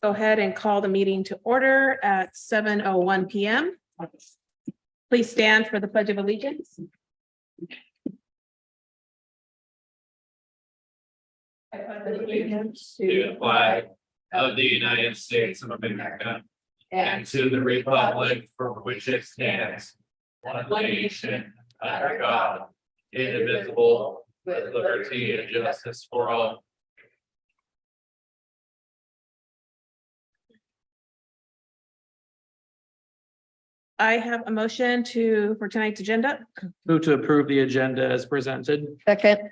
Go ahead and call the meeting to order at 7:01 p.m. Please stand for the Pledge of Allegiance. I pledge allegiance To the flag of the United States of America and to the republic for which it stands, one nation, under God, indivisible, with liberty and justice for all. I have a motion for tonight's agenda. Move to approve the agenda as presented. Second.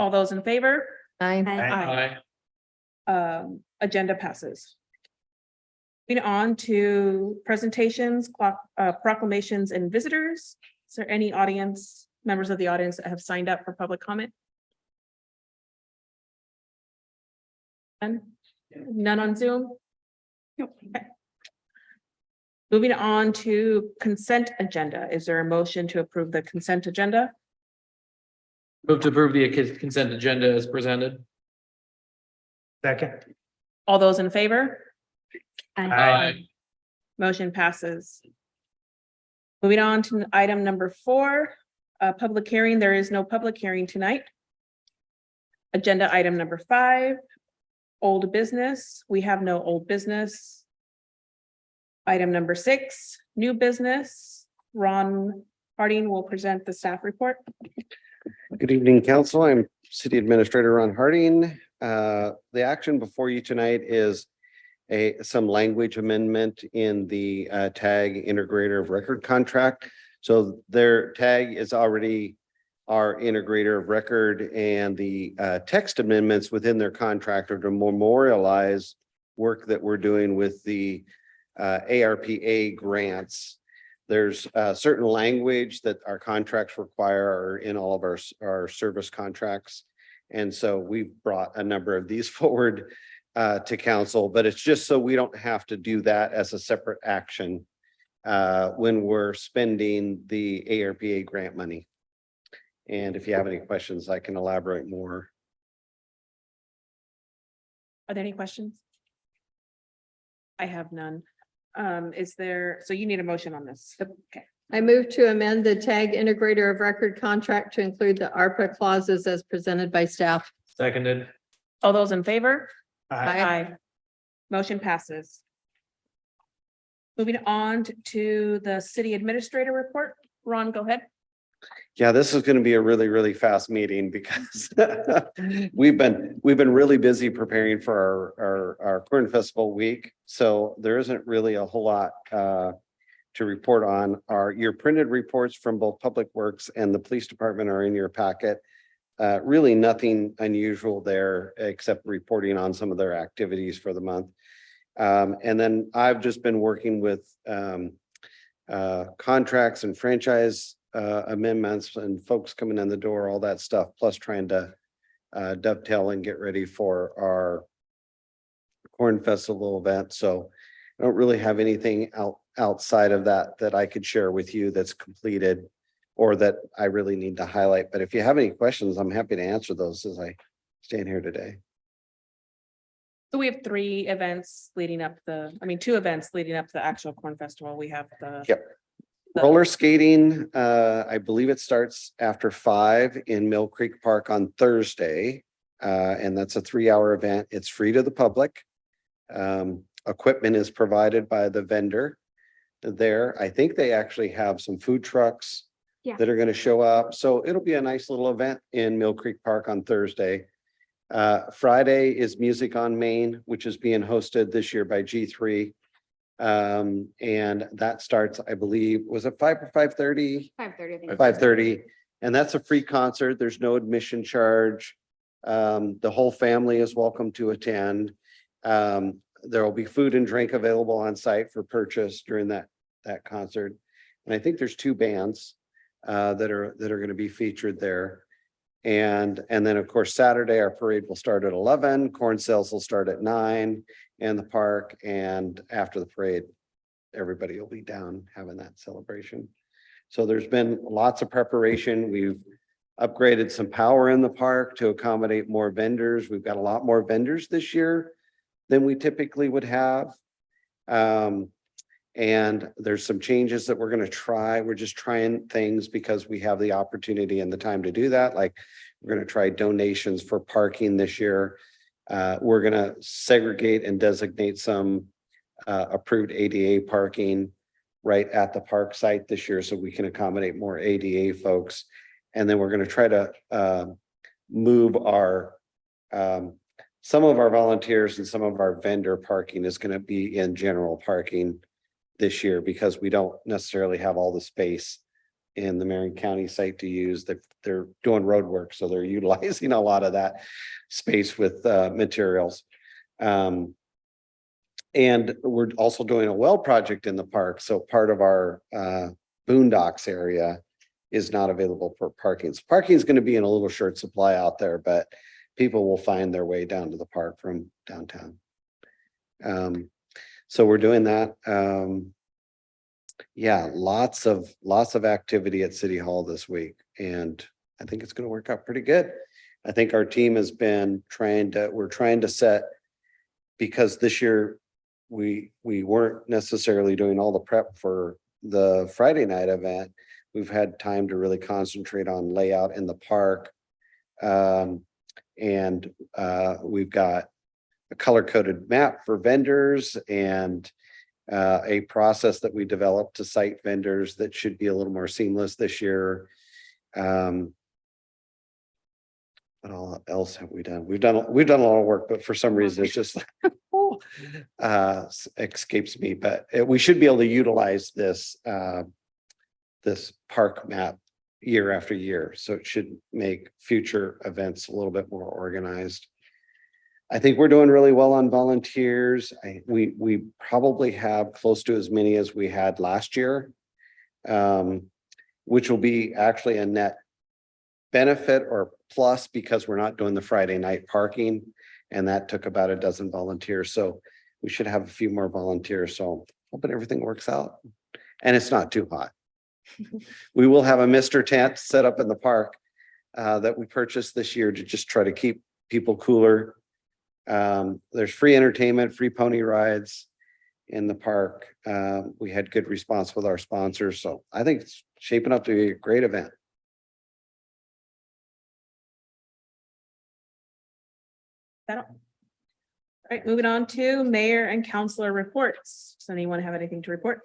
All those in favor? Aye. Aye. Agenda passes. Moving on to presentations, proclamations, and visitors. Is there any members of the audience that have signed up for public comment? None on Zoom? Okay. Moving on to consent agenda. Is there a motion to approve the consent agenda? Move to approve the consent agenda as presented. Second. All those in favor? Aye. Motion passes. Moving on to item number 4, public hearing. There is no public hearing tonight. Agenda item number 5, old business. We have no old business. Item number 6, new business. Ron Harding will present the staff report. Good evening, council. I'm City Administrator Ron Harding. The action before you tonight is some language amendment in the TAG integrator of record contract. So their TAG is already our integrator of record, and the text amendments within their contract are to memorialize work that we're doing with the ARPA grants. There's certain language that our contracts require are in all of our service contracts. And so we've brought a number of these forward to council, but it's just so we don't have to do that as a separate action when we're spending the ARPA grant money. And if you have any questions, I can elaborate more. Are there any questions? I have none. So you need a motion on this? Okay. I move to amend the TAG integrator of record contract to include the ARPA clauses as presented by staff. Seconded. All those in favor? Aye. Motion passes. Moving on to the city administrator report. Ron, go ahead. Yeah, this is going to be a really, really fast meeting because we've been really busy preparing for our Corn Festival week. So there isn't really a whole lot to report on. Your printed reports from both Public Works and the police department are in your packet. Really nothing unusual there except reporting on some of their activities for the month. And then I've just been working with contracts and franchise amendments and folks coming in the door, all that stuff, plus trying to dovetail and get ready for our Corn Festival event. So I don't really have anything outside of that I could share with you that's completed or that I really need to highlight. But if you have any questions, I'm happy to answer those as I stand here today. So we have 2 events leading up to the actual Corn Festival. We have the Yep. Roller skating, I believe it starts after 5 in Mill Creek Park on Thursday. And that's a 3-hour event. It's free to the public. Equipment is provided by the vendor there. I think they actually have some food trucks that are going to show up. So it'll be a nice little event in Mill Creek Park on Thursday. Friday is Music on Main, which is being hosted this year by G3. And that starts, I believe, was it 5 or 5:30? 5:30. 5:30. And that's a free concert. There's no admission charge. The whole family is welcome to attend. There will be food and drink available on site for purchase during that concert. And I think there's 2 bands that are going to be featured there. And then of course, Saturday, our parade will start at 11, corn sales will start at 9 in the park. And after the parade, everybody will be down having that celebration. So there's been lots of preparation. We've upgraded some power in the park to accommodate more vendors. We've got a lot more vendors this year than we typically would have. And there's some changes that we're going to try. We're just trying things because we have the opportunity and the time to do that. Like we're going to try donations for parking this year. We're going to segregate and designate some approved ADA parking right at the park site this year so we can accommodate more ADA folks. And then we're going to try to move our some of our volunteers and some of our vendor parking is going to be in general parking this year because we don't necessarily have all the space in the Marion County site to use. They're doing road work, so they're utilizing a lot of that space with materials. And we're also doing a well project in the park. So part of our boondocks area is not available for parking. So parking is going to be in a little short supply out there, but people will find their way down to the park from downtown. So we're doing that. Yeah, lots of activity at City Hall this week, and I think it's going to work out pretty good. I think our team has been we're trying to set, because this year we weren't necessarily doing all the prep for the Friday night event. We've had time to really concentrate on layout in the park. And we've got a color-coded map for vendors and a process that we developed to cite vendors that should be a little more seamless this year. What all else have we done? We've done a lot of work, but for some reason it's just escapes me. But we should be able to utilize this this park map year after year, so it should make future events a little bit more organized. I think we're doing really well on volunteers. We probably have close to as many as we had last year, which will be actually a net benefit or plus because we're not doing the Friday night parking, and that took about a dozen volunteers. So we should have a few more volunteers. So hoping everything works out, and it's not too hot. We will have a Mr. tent set up in the park that we purchased this year to just try to keep people cooler. There's free entertainment, free pony rides in the park. We had good response with our sponsors, so I think it's shaping up to be a great event. All right, moving on to mayor and councilor reports. Does anyone have anything to report?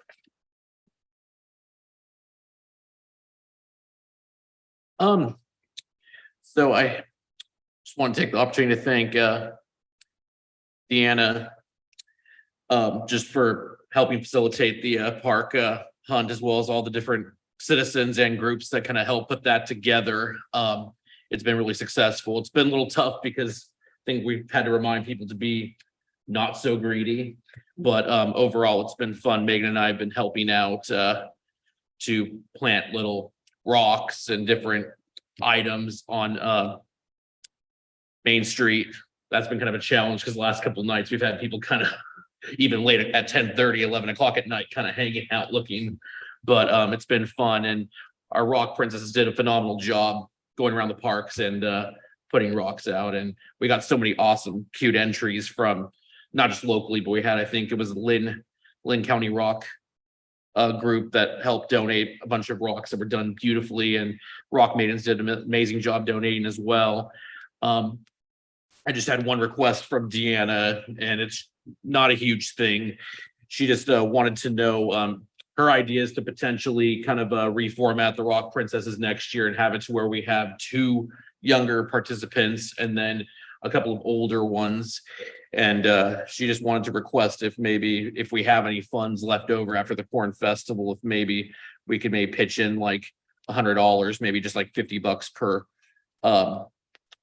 So I just want to take the opportunity to thank Deanna just for helping facilitate the park hunt, as well as all the different citizens and groups that kind of help put that together. It's been really successful. It's been a little tough because I think we've had to remind people to be not so greedy, but overall it's been fun. Megan and I have been helping out to plant little rocks and different items on Main Street. That's been kind of a challenge because the last couple of nights we've had people kind of even late at 10:30, 11 o'clock at night kind of hanging out looking, but it's been fun. And our rock princesses did a phenomenal job going around the parks and putting rocks out, and we got so many awesome cute entries from not just locally, but we had, I think it was Lynn County Rock group that helped donate a bunch of rocks that were done beautifully, and Rock Maidens did an amazing job donating as well. I just had one request from Deanna, and it's not a huge thing. She just wanted to know her ideas to potentially kind of reformat the Rock Princesses next year and have it to where we have 2 younger participants and then a couple of older ones. And she just wanted to request if we have any funds left over after the Corn Festival, if maybe we could pitch in like $100, maybe just like $50 per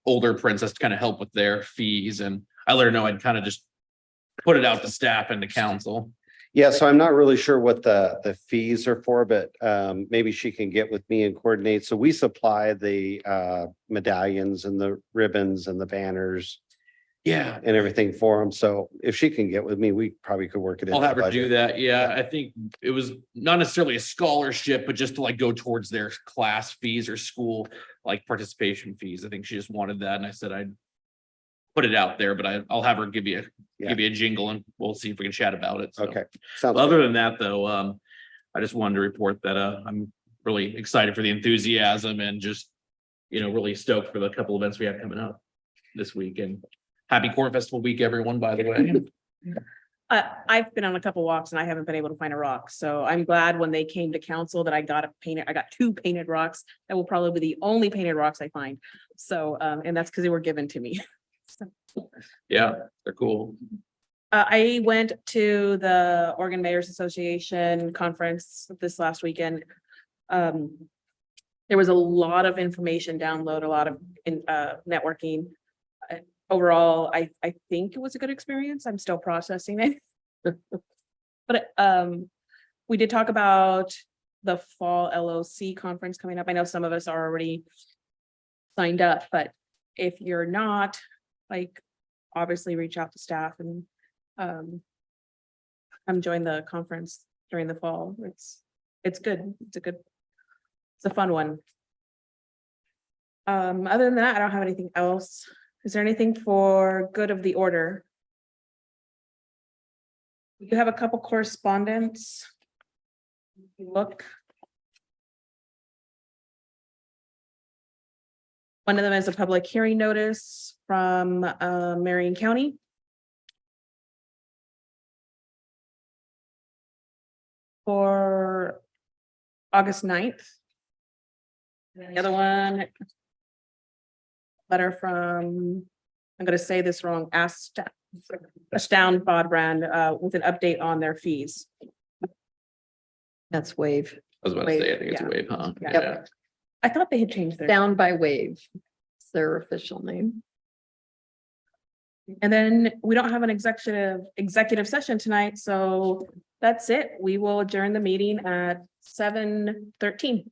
older princess to kind of help with their fees. And I let her know I'd kind of just put it out to staff and to council. Yeah, so I'm not really sure what the fees are for, but maybe she can get with me and coordinate. So we supply the medallions and the ribbons and the banners. Yeah. And everything for them. So if she can get with me, we probably could work it in. I'll have her do that. Yeah, I think it was not necessarily a scholarship, but just to like go towards their class fees or school like participation fees. I think she just wanted that, and I said I'd put it out there, but I'll have her give you Yeah. a jingle and we'll see if we can chat about it. So. Okay. Sounds Other good. than that, though, I just wanted to report that I'm really excited for the enthusiasm and just, really stoked for the couple events we have coming up this week. And happy Corn Festival week, everyone, by the way. I've been on a couple walks and I haven't been able to find a rock, so I'm glad when they came to council that I got two painted rocks. That will probably be the only painted rocks I find. So, and that's because they were given to me. Yeah, they're cool. I went to the Oregon Mayors Association conference this last weekend. There was a lot of information download, a lot of networking. Overall, I think it was a good experience. I'm still processing it. But we did talk about the fall LOC conference coming up. I know some of us are already signed up, but if you're not, obviously reach out to staff and come join the conference during the fall. It's good. It's a fun one. Other than that, I don't have anything else. Is there anything for good of the order? We do have a couple correspondence. Look. One of them is a public hearing notice from Marion County. For August 9th. And the other one. Letter from, I'm gonna say this wrong, Astound Broadband with an update on their fees. That's Wave. I was about to say, I think it's a Yeah. wave, huh? Yeah. Yeah. I thought they had changed their. Down by Wave. It's their official name. And then we don't have an executive session tonight, so that's it. We will adjourn the meeting at 7:13.